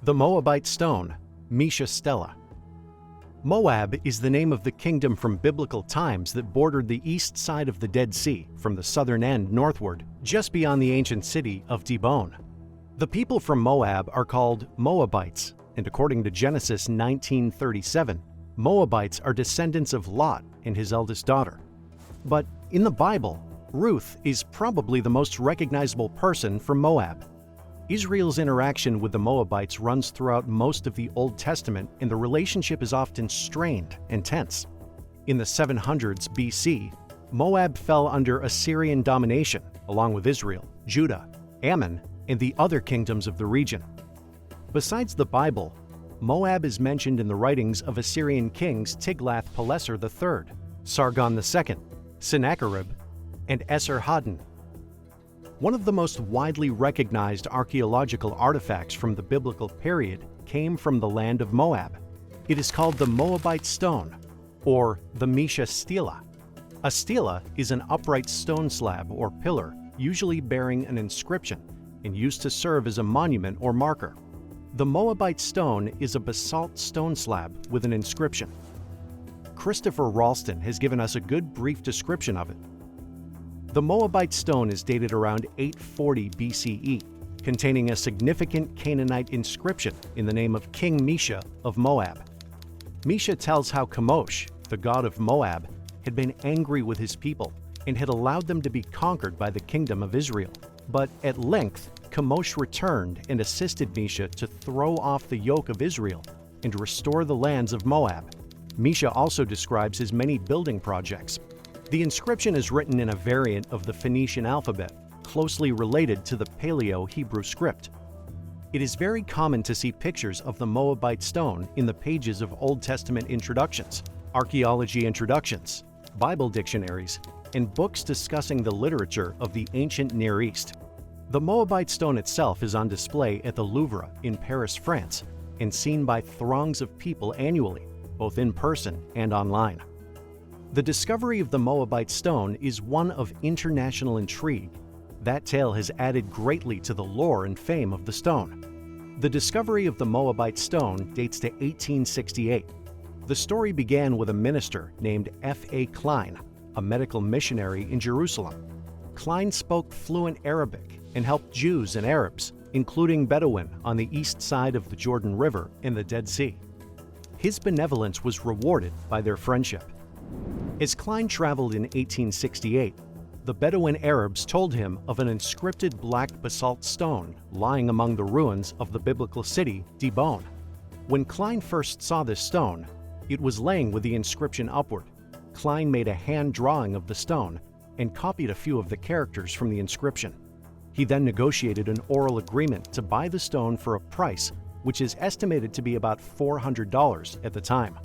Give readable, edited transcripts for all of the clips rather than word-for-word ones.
The Moabite Stone, Mesha Stele. Moab is the name of the kingdom from biblical times that bordered the east side of the Dead Sea from the southern end northward, just beyond the ancient city of Dibon. The people from Moab are called Moabites, and according to Genesis 19:37, Moabites are descendants of Lot and his eldest daughter. But in the Bible, Ruth is probably the most recognizable person from Moab. Israel's interaction with the Moabites runs throughout most of the Old Testament, and the relationship is often strained and tense. In the 700s BC, Moab fell under Assyrian domination, along with Israel, Judah, Ammon, and the other kingdoms of the region. Besides the Bible, Moab is mentioned in the writings of Assyrian kings Tiglath-Pileser III, Sargon II, Sennacherib, and Esarhaddon. One of the most widely recognized archaeological artifacts from the biblical period came from the land of Moab. It is called the Moabite Stone, or the Mesha Stele. A stele is an upright stone slab or pillar, usually bearing an inscription, and used to serve as a monument or marker. The Moabite Stone is a basalt stone slab with an inscription. Christopher Ralston has given us a good brief description of it. The Moabite Stone is dated around 840 BCE, containing a significant Canaanite inscription in the name of King Mesha of Moab. Mesha tells how Chemosh, the god of Moab, had been angry with his people and had allowed them to be conquered by the kingdom of Israel. But at length, Chemosh returned and assisted Mesha to throw off the yoke of Israel and restore the lands of Moab. Mesha also describes his many building projects. The inscription is written in a variant of the Phoenician alphabet, closely related to the Paleo-Hebrew script. It is very common to see pictures of the Moabite stone in the pages of Old Testament introductions, archaeology introductions, Bible dictionaries, and books discussing the literature of the ancient Near East. The Moabite stone itself is on display at the Louvre in Paris, France, and seen by throngs of people annually, both in person and online. The discovery of the Moabite stone is one of international intrigue. That tale has added greatly to the lore and fame of the stone. The discovery of the Moabite stone dates to 1868. The story began with a minister named F.A. Klein, a medical missionary in Jerusalem. Klein spoke fluent Arabic and helped Jews and Arabs, including Bedouin on the east side of the Jordan River and the Dead Sea. His benevolence was rewarded by their friendship. As Klein traveled in 1868, the Bedouin Arabs told him of an inscripted black basalt stone lying among the ruins of the biblical city Dibon. When Klein first saw this stone, it was laying with the inscription upward. Klein made a hand drawing of the stone and copied a few of the characters from the inscription. He then negotiated an oral agreement to buy the stone for a price which is estimated to be about $400 at the time.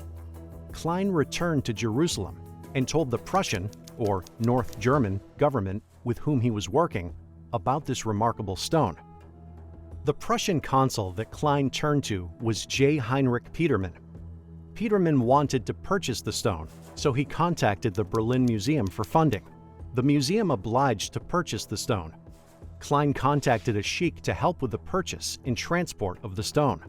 Klein returned to Jerusalem and told the Prussian, or North German, government with whom he was working about this remarkable stone. The Prussian consul that Klein turned to was J. Heinrich Petermann. Petermann wanted to purchase the stone, so he contacted the Berlin Museum for funding. The museum obliged to purchase the stone. Klein contacted a sheik to help with the purchase and transport of the stone.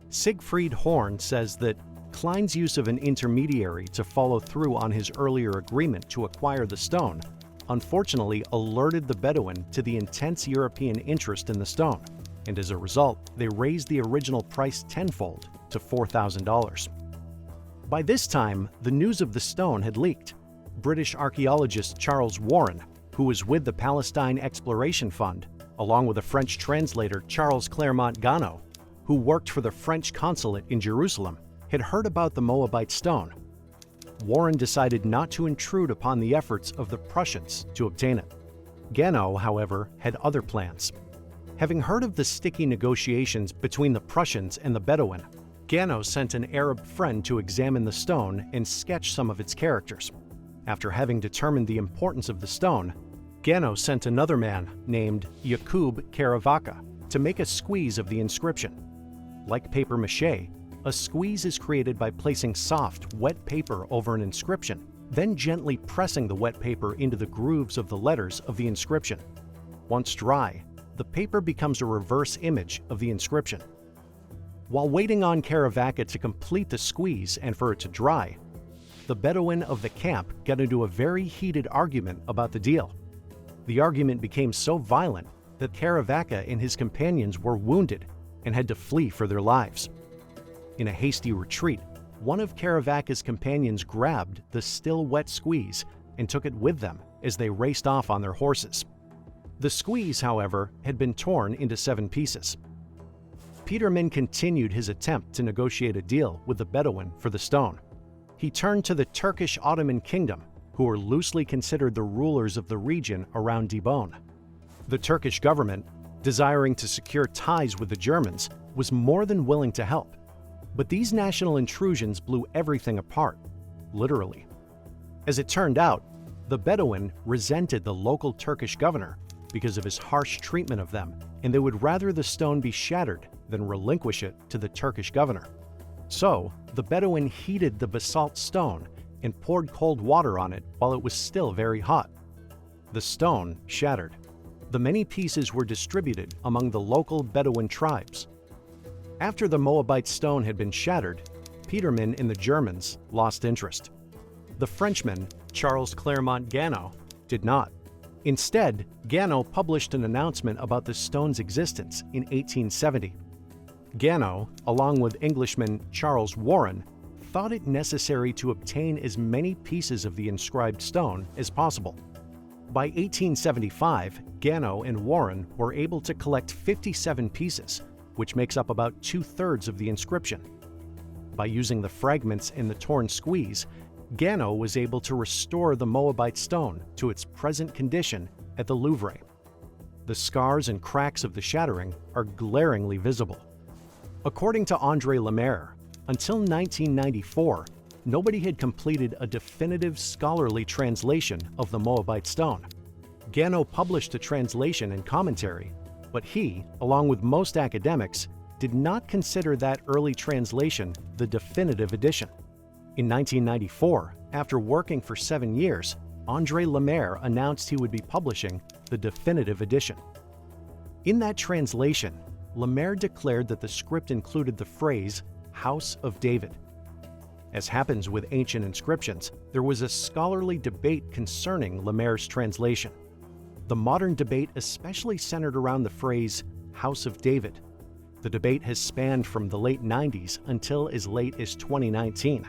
Siegfried Horn says that Klein's use of an intermediary to follow through on his earlier agreement to acquire the stone unfortunately alerted the Bedouin to the intense European interest in the stone, and as a result, they raised the original price tenfold to $4,000. By this time, the news of the stone had leaked. British archaeologist Charles Warren, who was with the Palestine Exploration Fund, along with a French translator Charles Clermont-Ganneau, who worked for the French consulate in Jerusalem, had heard about the Moabite stone. Warren decided not to intrude upon the efforts of the Prussians to obtain it. Ganneau, however, had other plans. Having heard of the sticky negotiations between the Prussians and the Bedouin, Ganneau sent an Arab friend to examine the stone and sketch some of its characters. After having determined the importance of the stone, Ganneau sent another man named Yakub Karavaka to make a squeeze of the inscription. Like paper mache, a squeeze is created by placing soft, wet paper over an inscription, then gently pressing the wet paper into the grooves of the letters of the inscription. Once dry, the paper becomes a reverse image of the inscription. While waiting on Karavaka to complete the squeeze and for it to dry, the Bedouin of the camp got into a very heated argument about the deal. The argument became so violent that Karavaka and his companions were wounded and had to flee for their lives. In a hasty retreat, one of Karavaka's companions grabbed the still wet squeeze and took it with them as they raced off on their horses. The squeeze, however, had been torn into 7 pieces. Peterman continued his attempt to negotiate a deal with the Bedouin for the stone. He turned to the Turkish Ottoman Kingdom, who were loosely considered the rulers of the region around Dibon. The Turkish government, desiring to secure ties with the Germans, was more than willing to help. But these national intrusions blew everything apart, literally. As it turned out, the Bedouin resented the local Turkish governor because of his harsh treatment of them, and they would rather the stone be shattered than relinquish it to the Turkish governor. So, the Bedouin heated the basalt stone and poured cold water on it while it was still very hot. The stone shattered. The many pieces were distributed among the local Bedouin tribes. After the Moabite stone had been shattered, Peterman and the Germans lost interest. The Frenchman, Charles Clermont Ganneau, did not. Instead, Ganneau published an announcement about the stone's existence in 1870. Ganneau, along with Englishman Charles Warren, thought it necessary to obtain as many pieces of the inscribed stone as possible. By 1875, Ganneau and Warren were able to collect 57 pieces, which makes up about 2/3 of the inscription. By using the fragments in the torn squeeze, Ganneau was able to restore the Moabite stone to its present condition at the Louvre. The scars and cracks of the shattering are glaringly visible. According to André Lemaire, until 1994, nobody had completed a definitive scholarly translation of the Moabite stone. Ganneau published a translation and commentary, but he, along with most academics, did not consider that early translation the definitive edition. In 1994, after working for 7 years, André Lemaire announced he would be publishing the definitive edition. In that translation, Lemaire declared that the script included the phrase, "House of David." As happens with ancient inscriptions, there was a scholarly debate concerning Lemaire's translation. The modern debate especially centered around the phrase, "House of David." The debate has spanned from the late 90s until as late as 2019.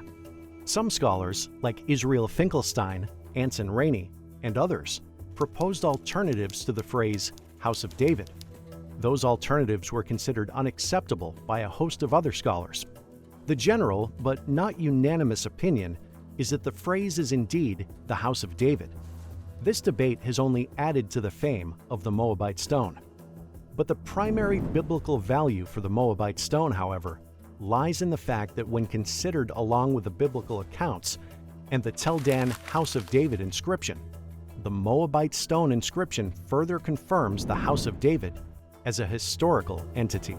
Some scholars, like Israel Finkelstein, Anson Rainey, and others, proposed alternatives to the phrase, "House of David." Those alternatives were considered unacceptable by a host of other scholars. The general, but not unanimous opinion is that the phrase is indeed the House of David. This debate has only added to the fame of the Moabite stone. But the primary biblical value for the Moabite stone, however, lies in the fact that when considered along with the biblical accounts and the Tel Dan House of David inscription, the Moabite stone inscription further confirms the House of David as a historical entity.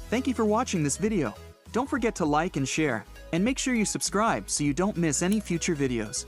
Thank you for watching this video. Don't forget to like and share, and make sure you subscribe so you don't miss any future videos.